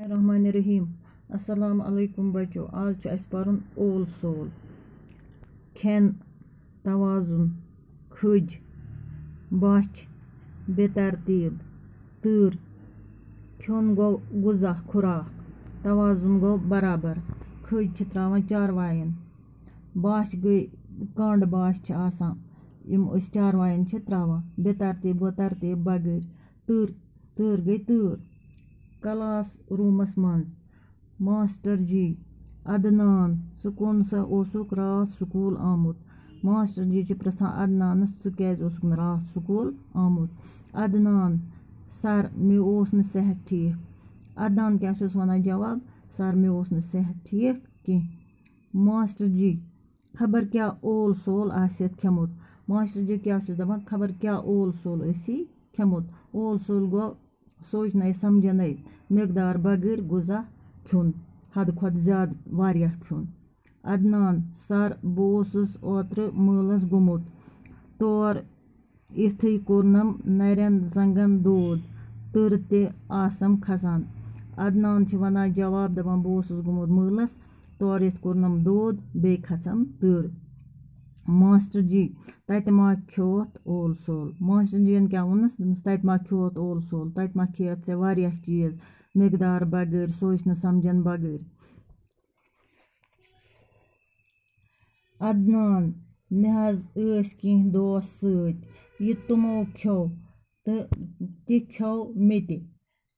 रहमान रहीम अस्सलाम अलैकुम बच्चों। आज च अस परन ओल सोल खेन तवाजुन खज बच बेतरतीब तर खेन गो गुजा खुराक तवाजुन गो बराबर खज छ त्रावान चारवायन बच गई कंड बच छ आसान यम अस चारवायन छ त्रावान बेतरतीब गो तरतीब बगैर तर गई तर क्लास रूमस मज मास्टर जी अदनान सह कौन सा ओसुक रात स्कूल आमुत। मास्टर जी च प्रसान अदनानस षु क्या ओसुक न रात स्कूल आमुत। अदनान सर मे ओस न सेहत ठीक। अदनान क्या वनान जवाब सर मे ओस न सेहत ठीक कह। मास्टर जी खबर क्या ओल सोल आसियत खेमुत। मास्टर जी क्या दपान खबर क्या ओल सोल असी खेमुत। ओल सोल गो सोचन समझन मकदार बगैर गुजा खुन हद खुद ज्यादा वारिया खुन। अदनान सर बोसुस ओत्र मलस गुमुत तौर इथई कोरनम नरन जंगन दूध तर ते आसम खसान। अदनान छ वनान जवाब दपान बोसुस गुमुत मलस तौर इत कोरनम दूध बे खसम तर। मास्टर जी तत मा खोत ओल सोल। मास्टर जी क्या वनस तत मा खोत ओल सोल तत मा खेत से वारिया चीज मकदार बगैर सोचन समझन बगैर। अदनान मे हज कह दोस सत यह तमो खो तो ति खो मे ते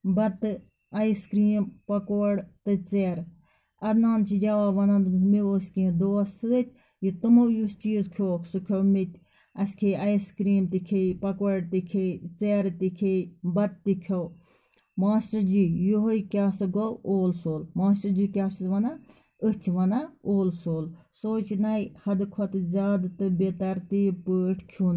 बत आइसक्रीम पकौड़ तो चेर। अदनान जवाब वनान मे कह दोस सत यह तमो युस चीज खोक सह खो मे ते अस खे आइसक्रीम ते खे पकौड़ ते खे चेर ते खे बत ते खो। मास्टर जी योह क्या गो ओल सोल। मास्टर जी क्या वनान अथ वनान ओल सोल सोचन हद खुद ज्यादा तो बेतरतीब पट खुन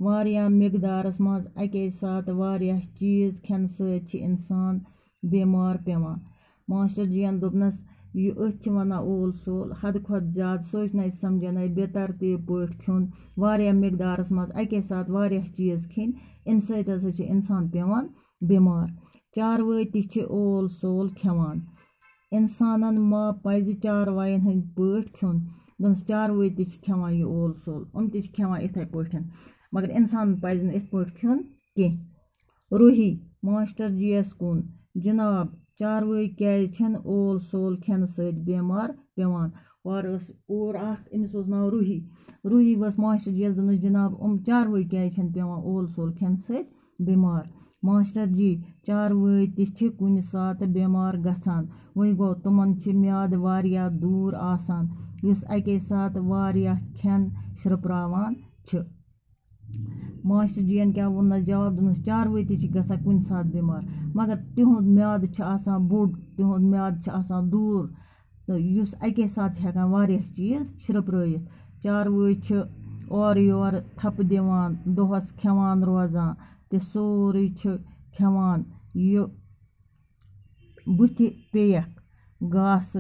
वारिया मकदारस मज अके साथ वारिया चीज खेन सत इंसान बेमार पेवान। मास्टर जी दोपनस यह अथ वनान ओल सोल हद खुद ज्यादा सोचन समझन बेतरतीब पट खुन वारिया मकदारस मज अके साथ वारिया चीज खेन अम सत इंसान पेवान बेमार। चारवाई ति ओल सोल खेवान इंसानन मा पज चारवायन हंद पट खुन दस चारवाई ति खेवान यह ओल सोल यम ति खेवान इथे पठन मगर इंसान पज इत पट खुन कह। रूही मास्टर जी यस कुन जनाब चारवाई क्या ओल सोल खेन सत बेमार पेवान और अमिस नाव रूही। रूही वस मास्टर जी यस जनाब चारवाई क्या पेवान ओल सोल खेन सत बेमार। मास्टर जी चारवाई ति कुन सात बेमार गसान वही गो तुमन म्याद वारिया दूर आसान युस अके साथ वारिया खेन श्रपरावान छ। मास्टर जी क्या वोनस जवाब दोपनस चारवाई ति गसान कुन सात बेमार मगर तिहुंद म्याद आसान बोड़ तिहुंद म्याद आसान दूर तो युस अके साथ हेकान वारिया चीज श्रपरायित। चारवाई और योर थप दिवान दोहस खेवान रोजान ते सोरे खेवान यह बुथ पेयक घास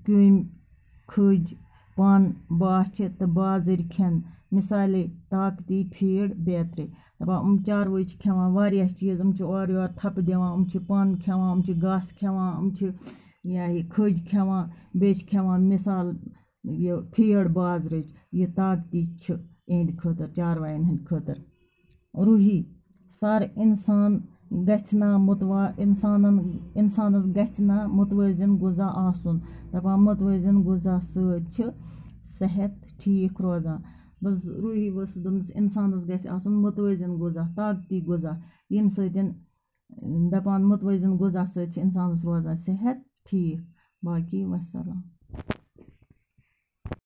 क्यूम खज पन बाछ तो बाजर खेन मिसाले ताकती फीड बेतरे दपान चारवाई खेवान वारिया चीज और योर थप दिवान पन खेवान घास खेवान यह खज खेवान बे खेवान मिसाल यह फीड बाजर यह ताकती इहंद खतर चारवायन हंद खतर। रूही सर इंसान गना इंसानस गना मुतवजन गुजा आसन दपान मुतवजन गुजा सत सेहत ठीक रोजान। बस रूही वस दोपनस इंसानस गस आसन मुतवजन गुजा ताकती गुजा यम सत दपान मुतवजन गुजा सत इंसानस रोजान सेहत ठीक। बाकी वस्सलाम।